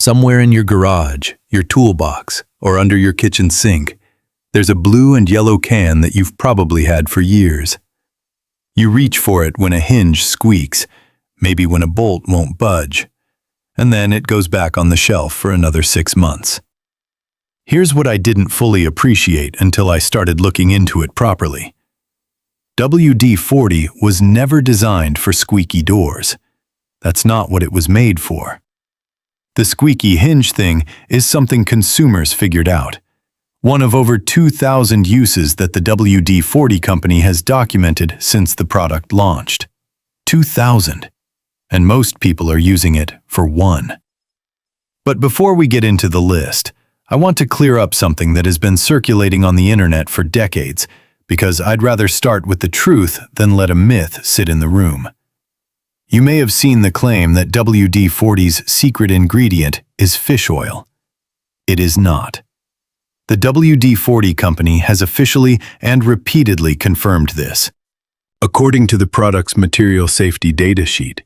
Somewhere in your garage, your toolbox, or under your kitchen sink, there's a blue and yellow can that you've probably had for years. You reach for it when a hinge squeaks, maybe when a bolt won't budge, and then it goes back on the shelf for another 6 months. Here's what I didn't fully appreciate until I started looking into it properly. WD-40 was never designed for squeaky doors. That's not what it was made for. The squeaky hinge thing is something consumers figured out. One of over 2,000 uses that the WD-40 company has documented since the product launched. 2,000. And most people are using it for one. But before we get into the list, I want to clear up something that has been circulating on the internet for decades, because I'd rather start with the truth than let a myth sit in the room. You may have seen the claim that WD-40's secret ingredient is fish oil. It is not. The WD-40 company has officially and repeatedly confirmed this. According to the product's material safety data sheet,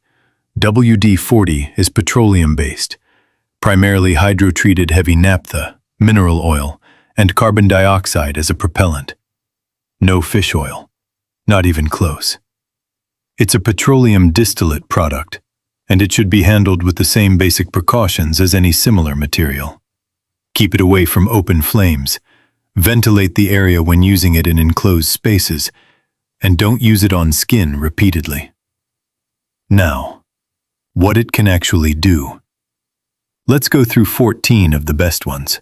WD-40 is petroleum-based, primarily hydrotreated heavy naphtha, mineral oil, and carbon dioxide as a propellant. No fish oil, not even close. It's a petroleum distillate product, and it should be handled with the same basic precautions as any similar material. Keep it away from open flames, ventilate the area when using it in enclosed spaces, and don't use it on skin repeatedly. Now, what it can actually do. Let's go through 14 of the best ones.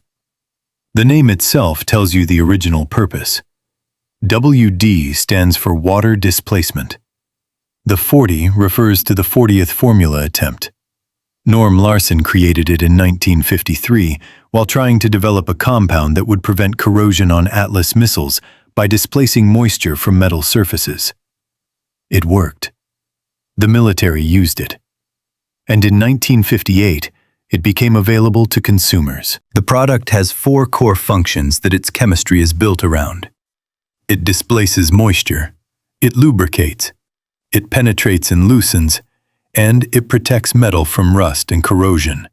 The name itself tells you the original purpose. WD stands for water displacement. The 40 refers to the 40th formula attempt. Norm Larson created it in 1953 while trying to develop a compound that would prevent corrosion on Atlas missiles by displacing moisture from metal surfaces. It worked. The military used it. And in 1958, it became available to consumers. The product has 4 core functions that its chemistry is built around. It displaces moisture, it lubricates, it penetrates and loosens, and it protects metal from rust and corrosion.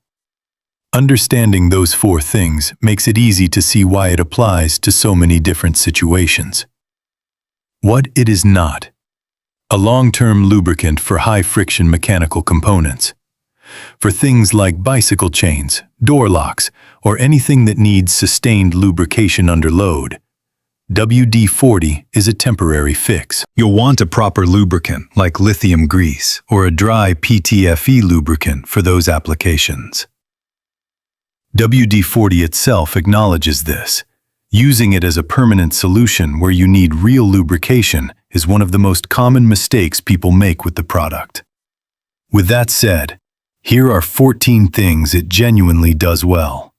Understanding those 4 things makes it easy to see why it applies to so many different situations. What it is not. A long-term lubricant for high-friction mechanical components. For things like bicycle chains, door locks, or anything that needs sustained lubrication under load, WD-40 is a temporary fix. You'll want a proper lubricant like lithium grease or a dry PTFE lubricant for those applications. WD-40 itself acknowledges this. Using it as a permanent solution where you need real lubrication is one of the most common mistakes people make with the product. With that said, here are 14 things it genuinely does well.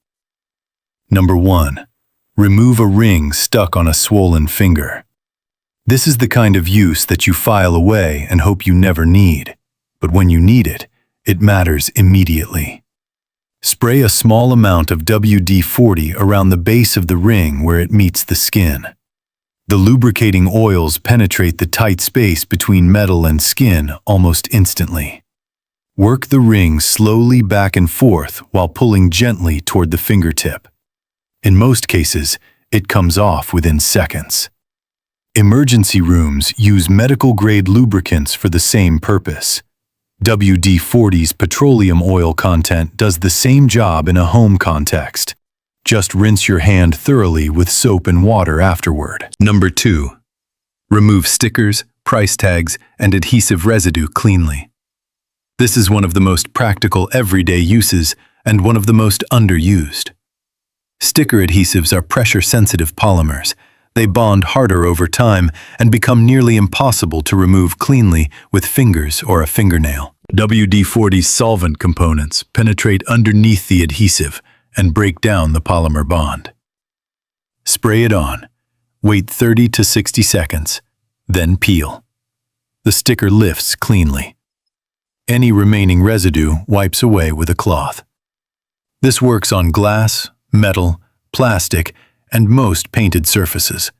Number 1. Remove a ring stuck on a swollen finger. This is the kind of use that you file away and hope you never need, but when you need it, it matters immediately. Spray a small amount of WD-40 around the base of the ring where it meets the skin. The lubricating oils penetrate the tight space between metal and skin almost instantly. Work the ring slowly back and forth while pulling gently toward the fingertip. In most cases, it comes off within seconds. Emergency rooms use medical-grade lubricants for the same purpose. WD-40's petroleum oil content does the same job in a home context. Just rinse your hand thoroughly with soap and water afterward. Number 2. Remove stickers, price tags, and adhesive residue cleanly. This is one of the most practical everyday uses and one of the most underused. Sticker adhesives are pressure-sensitive polymers. They bond harder over time and become nearly impossible to remove cleanly with fingers or a fingernail. WD-40's solvent components penetrate underneath the adhesive and break down the polymer bond. Spray it on. Wait 30 to 60 seconds, then peel. The sticker lifts cleanly. Any remaining residue wipes away with a cloth. This works on glass, metal, plastic, and most painted surfaces.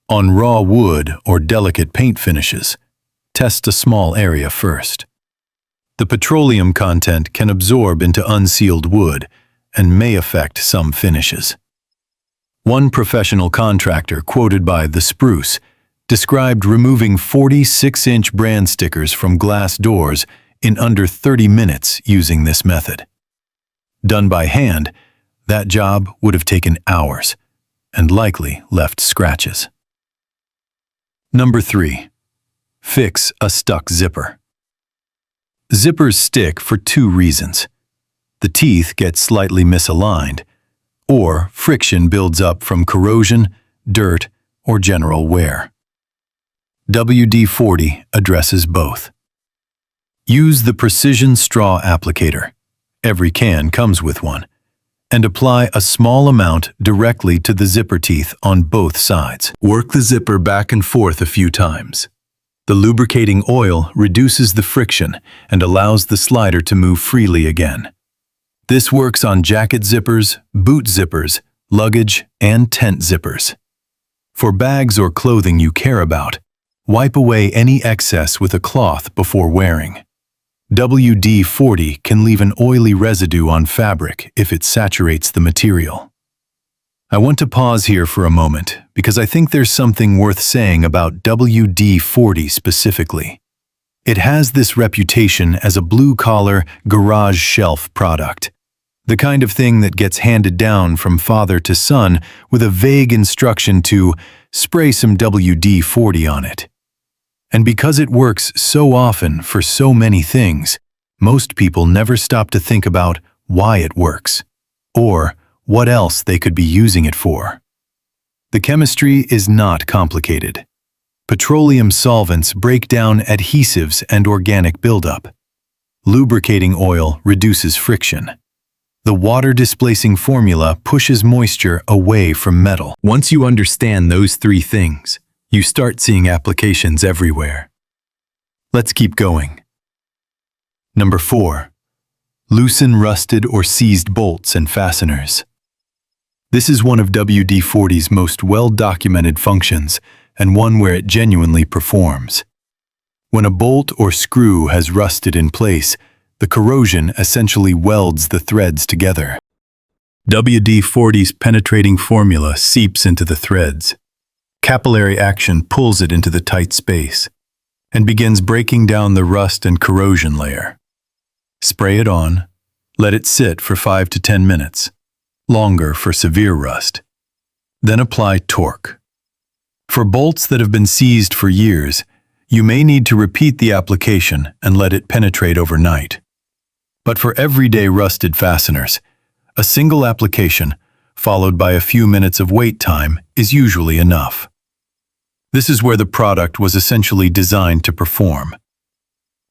On raw wood or delicate paint finishes, test a small area first. The petroleum content can absorb into unsealed wood and may affect some finishes. One professional contractor, quoted by The Spruce, described removing 46-inch brand stickers from glass doors in under 30 minutes using this method. Done by hand, that job would have taken hours and likely left scratches. Number 3. Fix a stuck zipper. Zippers stick for two reasons. The teeth get slightly misaligned, or friction builds up from corrosion, dirt, or general wear. WD-40 addresses both. Use the precision straw applicator. Every can comes with one, and apply a small amount directly to the zipper teeth on both sides. Work the zipper back and forth a few times. The lubricating oil reduces the friction and allows the slider to move freely again. This works on jacket zippers, boot zippers, luggage, and tent zippers. For bags or clothing you care about, wipe away any excess with a cloth before wearing. WD-40 can leave an oily residue on fabric if it saturates the material. I want to pause here for a moment because I think there's something worth saying about WD-40 specifically. It has this reputation as a blue-collar, garage shelf product, the kind of thing that gets handed down from father to son with a vague instruction to spray some WD-40 on it. And because it works so often for so many things, most people never stop to think about why it works, or what else they could be using it for. The chemistry is not complicated. Petroleum solvents break down adhesives and organic buildup. Lubricating oil reduces friction. The water-displacing formula pushes moisture away from metal. Once you understand those three things, you start seeing applications everywhere. Let's keep going. Number 4. Loosen rusted or seized bolts and fasteners. This is one of WD-40's most well-documented functions, and one where it genuinely performs. When a bolt or screw has rusted in place, the corrosion essentially welds the threads together. WD-40's penetrating formula seeps into the threads. Capillary action pulls it into the tight space and begins breaking down the rust and corrosion layer. Spray it on, let it sit for 5 to 10 minutes, longer for severe rust. Then apply torque. For bolts that have been seized for years, you may need to repeat the application and let it penetrate overnight. But for everyday rusted fasteners, a single application, followed by a few minutes of wait time, is usually enough. This is where the product was essentially designed to perform.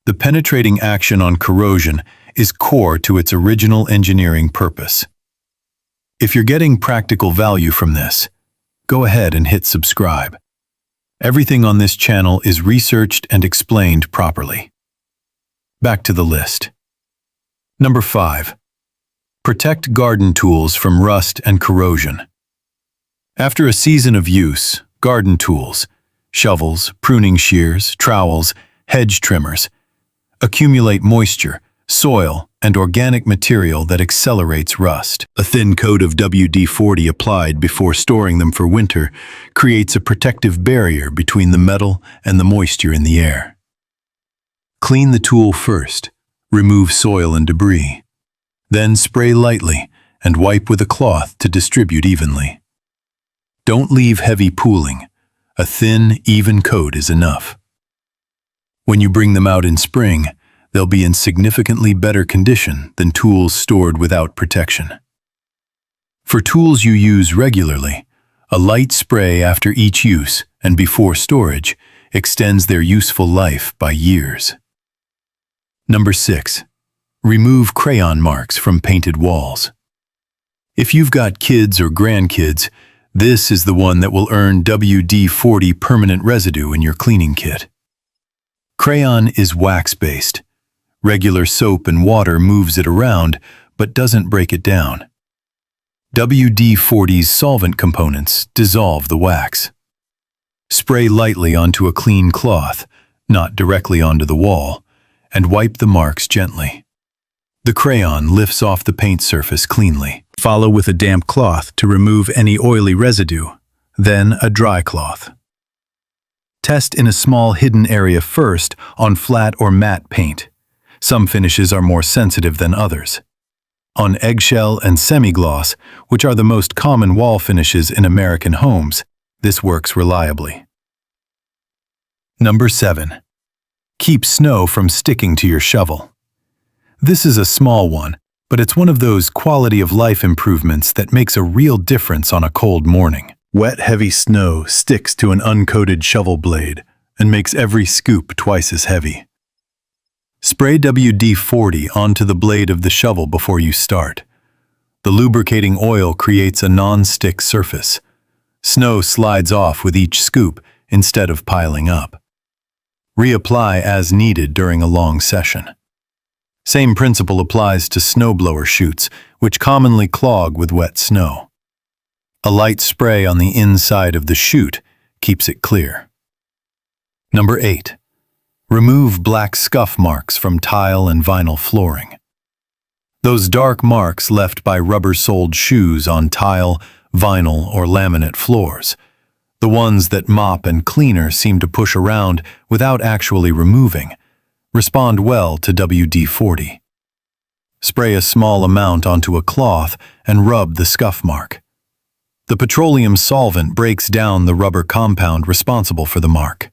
The penetrating action on corrosion is core to its original engineering purpose. If you're getting practical value from this, go ahead and hit subscribe. Everything on this channel is researched and explained properly. Back to the list. Number 5. Protect garden tools from rust and corrosion. After a season of use, garden tools, shovels, pruning shears, trowels, hedge trimmers, accumulate moisture, soil, and organic material that accelerates rust. A thin coat of WD-40 applied before storing them for winter creates a protective barrier between the metal and the moisture in the air. Clean the tool first, remove soil and debris. Then spray lightly and wipe with a cloth to distribute evenly. Don't leave heavy pooling. A thin, even coat is enough. When you bring them out in spring, they'll be in significantly better condition than tools stored without protection. For tools you use regularly, a light spray after each use and before storage extends their useful life by years. Number 6. Remove crayon marks from painted walls. If you've got kids or grandkids, this is the one that will earn WD-40 permanent residue in your cleaning kit. Crayon is wax-based. Regular soap and water moves it around, but doesn't break it down. WD-40's solvent components dissolve the wax. Spray lightly onto a clean cloth, not directly onto the wall, and wipe the marks gently. The crayon lifts off the paint surface cleanly. Follow with a damp cloth to remove any oily residue, then a dry cloth. Test in a small hidden area first on flat or matte paint. Some finishes are more sensitive than others. On eggshell and semi-gloss, which are the most common wall finishes in American homes, this works reliably. Number 7. Keep snow from sticking to your shovel. This is a small one, but it's one of those quality-of-life improvements that makes a real difference on a cold morning. Wet, heavy snow sticks to an uncoated shovel blade and makes every scoop twice as heavy. Spray WD-40 onto the blade of the shovel before you start. The lubricating oil creates a non-stick surface. Snow slides off with each scoop instead of piling up. Reapply as needed during a long session. Same principle applies to snowblower chutes, which commonly clog with wet snow. A light spray on the inside of the chute keeps it clear. Number 8. Remove black scuff marks from tile and vinyl flooring. Those dark marks left by rubber-soled shoes on tile, vinyl, or laminate floors, the ones that mop and cleaner seem to push around without actually removing, respond well to WD-40. Spray a small amount onto a cloth and rub the scuff mark. The petroleum solvent breaks down the rubber compound responsible for the mark.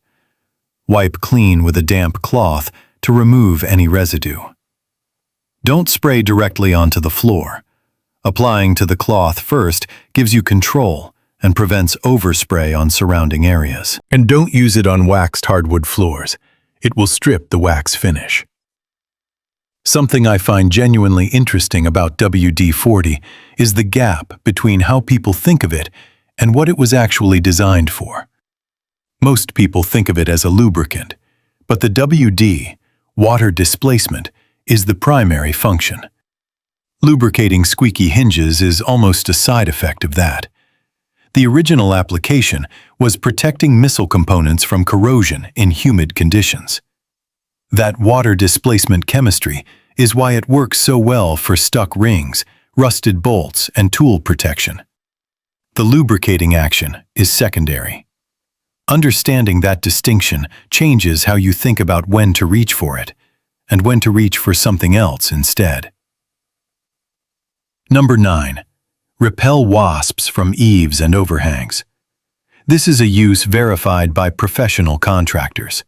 Wipe clean with a damp cloth to remove any residue. Don't spray directly onto the floor. Applying to the cloth first gives you control and prevents overspray on surrounding areas. And don't use it on waxed hardwood floors. It will strip the wax finish. Something I find genuinely interesting about WD-40 is the gap between how people think of it and what it was actually designed for. Most people think of it as a lubricant, but the WD, water displacement, is the primary function. Lubricating squeaky hinges is almost a side effect of that. The original application was protecting missile components from corrosion in humid conditions. That water displacement chemistry is why it works so well for stuck rings, rusted bolts, and tool protection. The lubricating action is secondary. Understanding that distinction changes how you think about when to reach for it, and when to reach for something else instead. Number 9. Repel wasps from eaves and overhangs. This is a use verified by professional contractors.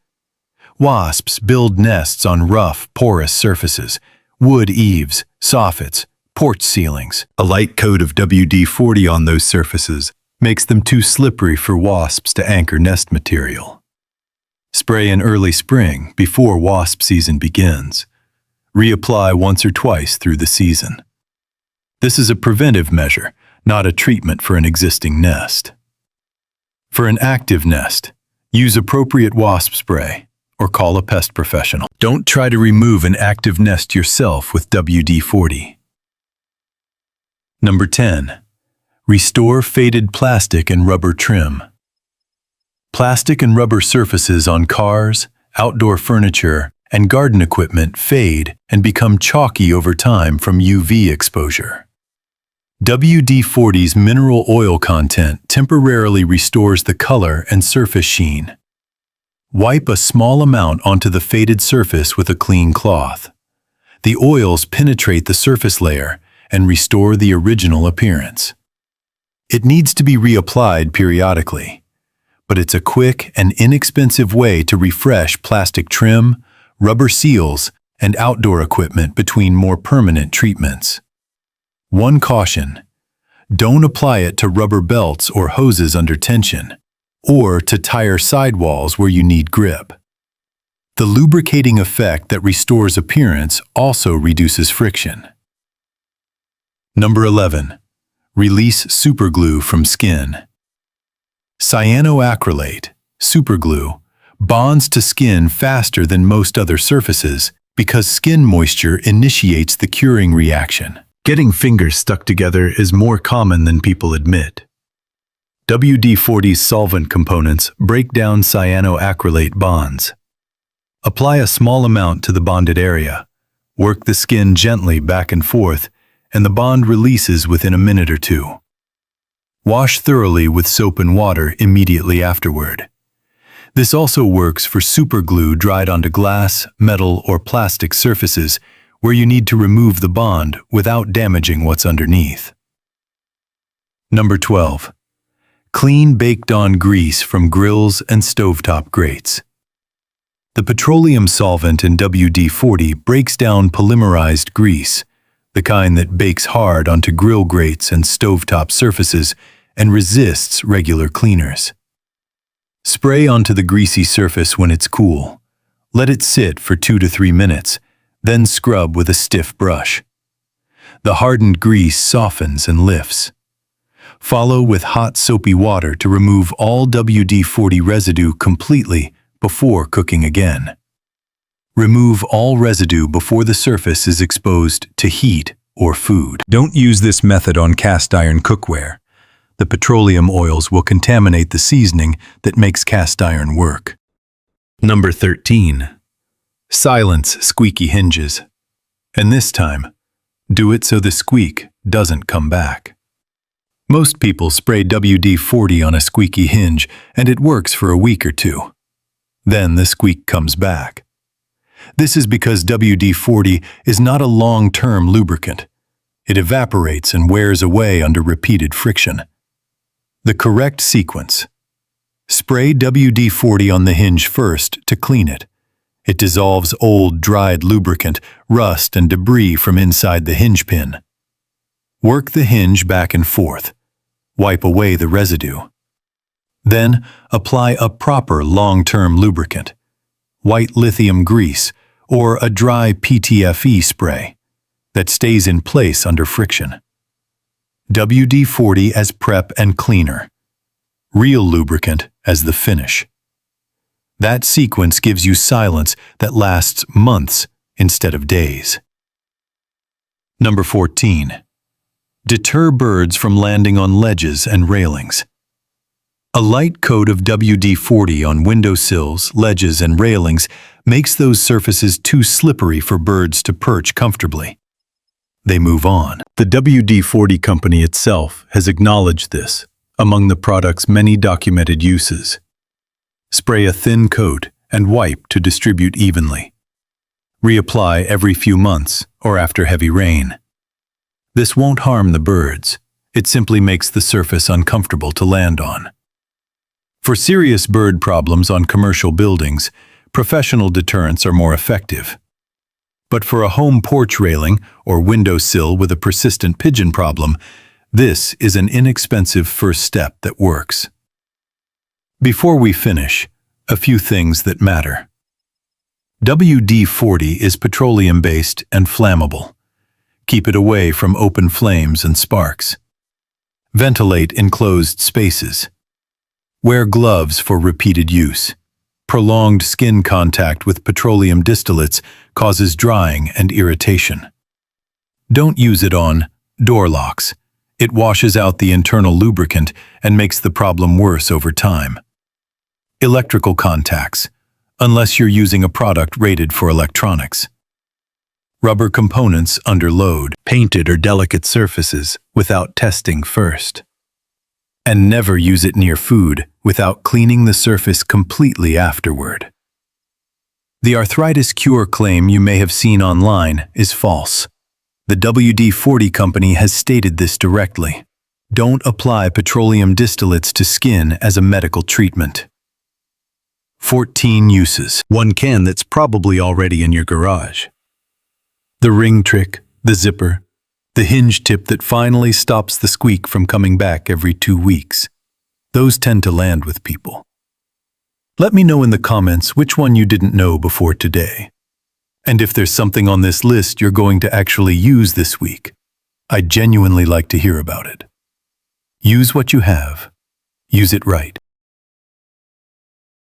Wasps build nests on rough, porous surfaces, wood eaves, soffits, porch ceilings. A light coat of WD-40 on those surfaces makes them too slippery for wasps to anchor nest material. Spray in early spring before wasp season begins. Reapply once or twice through the season. This is a preventive measure, not a treatment for an existing nest. For an active nest, use appropriate wasp spray or call a pest professional. Don't try to remove an active nest yourself with WD-40. Number 10. Restore faded plastic and rubber trim. Plastic and rubber surfaces on cars, outdoor furniture, and garden equipment fade and become chalky over time from UV exposure. WD-40's mineral oil content temporarily restores the color and surface sheen. Wipe a small amount onto the faded surface with a clean cloth. The oils penetrate the surface layer and restore the original appearance. It needs to be reapplied periodically, but it's a quick and inexpensive way to refresh plastic trim, rubber seals, and outdoor equipment between more permanent treatments. One caution: don't apply it to rubber belts or hoses under tension, or to tire sidewalls where you need grip. The lubricating effect that restores appearance also reduces friction. Number 11. Release superglue from skin. Cyanoacrylate, superglue, bonds to skin faster than most other surfaces because skin moisture initiates the curing reaction. Getting fingers stuck together is more common than people admit. WD-40's solvent components break down cyanoacrylate bonds. Apply a small amount to the bonded area. Work the skin gently back and forth, and the bond releases within a minute or two. Wash thoroughly with soap and water immediately afterward. This also works for super glue dried onto glass, metal, or plastic surfaces where you need to remove the bond without damaging what's underneath. Number 12. Clean baked-on grease from grills and stovetop grates. The petroleum solvent in WD-40 breaks down polymerized grease, the kind that bakes hard onto grill grates and stovetop surfaces and resists regular cleaners. Spray onto the greasy surface when it's cool. Let it sit for 2 to 3 minutes, then scrub with a stiff brush. The hardened grease softens and lifts. Follow with hot soapy water to remove all WD-40 residue completely before cooking again. Remove all residue before the surface is exposed to heat or food. Don't use this method on cast iron cookware. The petroleum oils will contaminate the seasoning that makes cast iron work. Number 13. Silence squeaky hinges. And this time, do it so the squeak doesn't come back. Most people spray WD-40 on a squeaky hinge and it works for a week or two. Then the squeak comes back. This is because WD-40 is not a long-term lubricant. It evaporates and wears away under repeated friction. The correct sequence: spray WD-40 on the hinge first to clean it. It dissolves old, dried lubricant, rust, and debris from inside the hinge pin. Work the hinge back and forth. Wipe away the residue. Then, apply a proper long-term lubricant, white lithium grease, or a dry PTFE spray that stays in place under friction. WD-40 as prep and cleaner. Real lubricant as the finish. That sequence gives you silence that lasts months instead of days. Number 14. Deter birds from landing on ledges and railings. A light coat of WD-40 on windowsills, ledges, and railings makes those surfaces too slippery for birds to perch comfortably. They move on. The WD-40 company itself has acknowledged this among the product's many documented uses. Spray a thin coat and wipe to distribute evenly. Reapply every few months or after heavy rain. This won't harm the birds. It simply makes the surface uncomfortable to land on. For serious bird problems on commercial buildings, professional deterrents are more effective. But for a home porch railing or windowsill with a persistent pigeon problem, this is an inexpensive first step that works. Before we finish, a few things that matter. WD-40 is petroleum-based and flammable. Keep it away from open flames and sparks. Ventilate enclosed spaces. Wear gloves for repeated use. Prolonged skin contact with petroleum distillates causes drying and irritation. Don't use it on door locks. It washes out the internal lubricant and makes the problem worse over time. Electrical contacts, unless you're using a product rated for electronics. Rubber components under load, painted or delicate surfaces without testing first. And never use it near food without cleaning the surface completely afterward. The arthritis cure claim you may have seen online is false. The WD-40 company has stated this directly. Don't apply petroleum distillates to skin as a medical treatment. 14 uses. One can that's probably already in your garage. The ring trick, the zipper, the hinge tip that finally stops the squeak from coming back every 2 weeks. Those tend to land with people. Let me know in the comments which one you didn't know before today. And if there's something on this list you're going to actually use this week, I'd genuinely like to hear about it. Use what you have. Use it right.